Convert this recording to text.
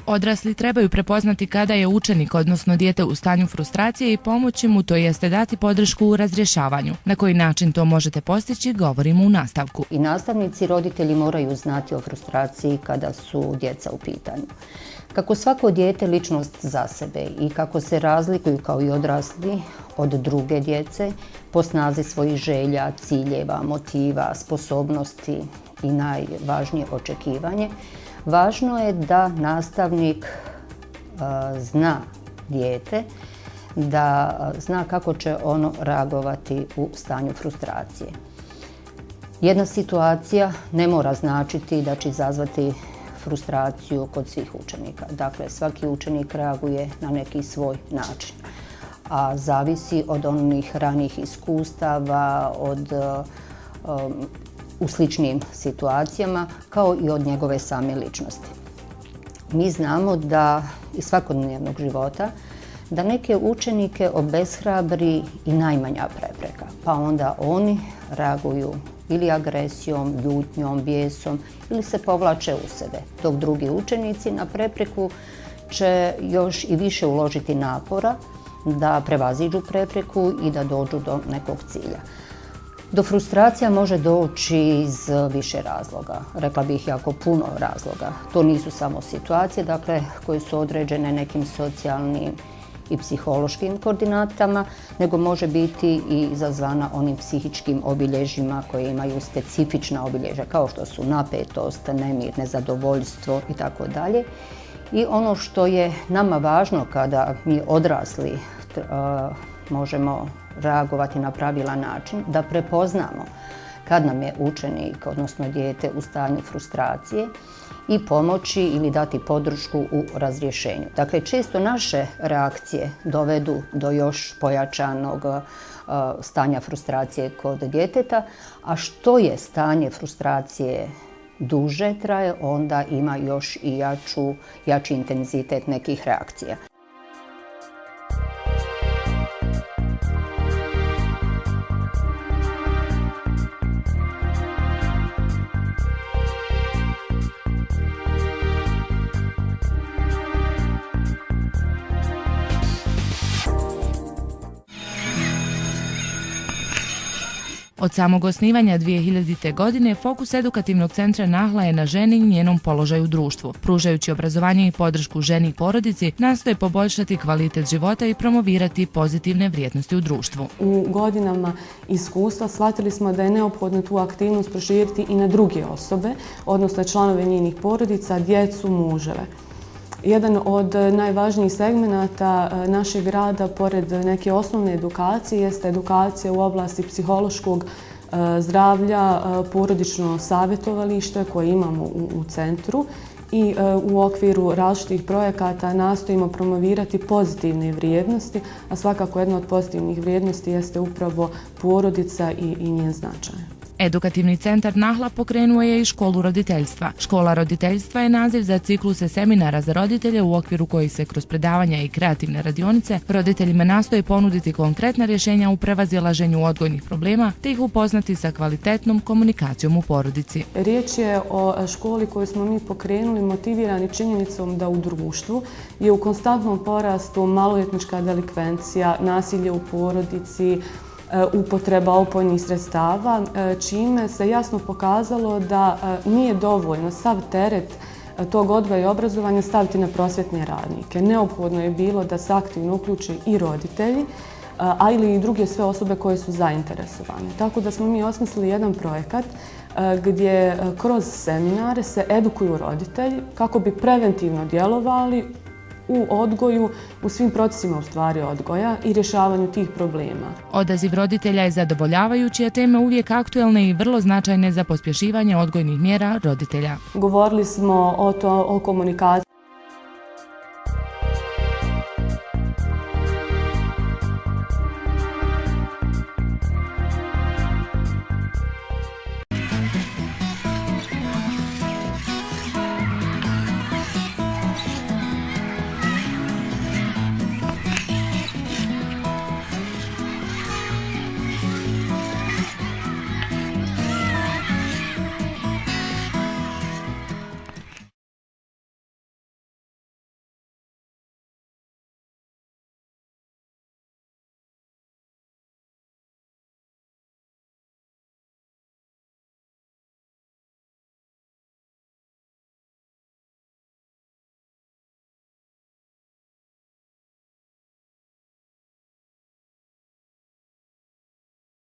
Odrasli trebaju prepoznati kada je učenik, odnosno dijete, u stanju frustracije i pomoći mu, to jeste dati podršku u razrješavanju. Na koji način to možete postići, govorimo u nastavku. I nastavnici i roditelji moraju znati o frustraciji kada su djeca u pitanju. Kako svako dijete ličnost za sebe i kako se razlikuju kao i odrasli od druge djece po snazi svojih želja, ciljeva, motiva, sposobnosti i najvažnije očekivanje, važno je da nastavnik zna dijete, da zna kako će ono reagovati u stanju frustracije. Jedna situacija ne mora značiti da će izazvati frustraciju kod svih učenika. Dakle, svaki učenik reaguje na neki svoj način, a zavisi od onih ranijih iskustava, u sličnim situacijama, kao i od njegove same ličnosti. Mi znamo da iz svakodnevnog života da neke učenike obeshrabri i najmanja prepreka, pa onda oni reaguju ili agresijom, ljutnjom, bijesom ili se povlače u sebe, dok drugi učenici na prepreku će još i više uložiti napora da prevaziđu prepreku i da dođu do nekog cilja. Do frustracija može doći iz više razloga, rekla bih jako puno razloga. To nisu samo situacije, dakle, koje su određene nekim socijalnim i psihološkim koordinatama, nego može biti i izazvana onim psihičkim obilježjima koje imaju specifična obilježja, kao što su napetost, nemir, nezadovoljstvo itd. I ono što je nama važno kada mi odrasli možemo reagovati na pravilan način, da prepoznamo kad nam je učenik, odnosno dijete, u stanju frustracije i pomoći ili dati podršku u razrješenju. Dakle, često naše reakcije dovedu do još pojačanog stanja frustracije kod djeteta, a što je stanje frustracije duže traje, onda ima još i jači intenzitet nekih reakcija. Od samog osnivanja 2000. godine fokus edukativnog centra Nahla je na ženi i njenom položaju u društvu. Pružajući obrazovanje i podršku ženi i porodici, nastoje poboljšati kvalitet života i promovirati pozitivne vrijednosti u društvu. U godinama iskustva shvatili smo da je neophodno tu aktivnost proširiti i na druge osobe, odnosno članove njenih porodica, djecu, muževe. Jedan od najvažnijih segmenata našeg rada, pored neke osnovne edukacije, jeste edukacija u oblasti psihološkog zdravlja, porodično savjetovalište koje imamo u centru i u okviru različitih projekata nastojimo promovirati pozitivne vrijednosti, a svakako jedna od pozitivnih vrijednosti jeste upravo porodica i njen značaj. Edukativni centar Nahla pokrenuo je i školu roditeljstva. Škola roditeljstva je naziv za cikluse seminara za roditelje u okviru kojih se kroz predavanja i kreativne radionice roditeljima nastoje ponuditi konkretna rješenja u prevazilaženju odgojnih problema te ih upoznati sa kvalitetnom komunikacijom u porodici. Riječ je o školi koju smo mi pokrenuli motivirani činjenicom da u društvu je u konstantnom porastu maloljetnička delikvencija, nasilje u porodici, upotreba opojnih sredstava, čime se jasno pokazalo da nije dovoljno sav teret tog odgoja i obrazovanja staviti na prosvjetne radnike. Neophodno je bilo da se aktivno uključe i roditelji, a ili i druge sve osobe koje su zainteresovane. Tako da smo mi osmislili jedan projekat gdje kroz seminare se edukuju roditelji kako bi preventivno djelovali u odgoju, u svim procesima u stvari odgoja i rješavanju tih problema. Odaziv roditelja je zadovoljavajući, a teme uvijek aktuelne i vrlo značajne za pospješivanje odgojnih mjera roditelja. Govorili smo o komunikaciji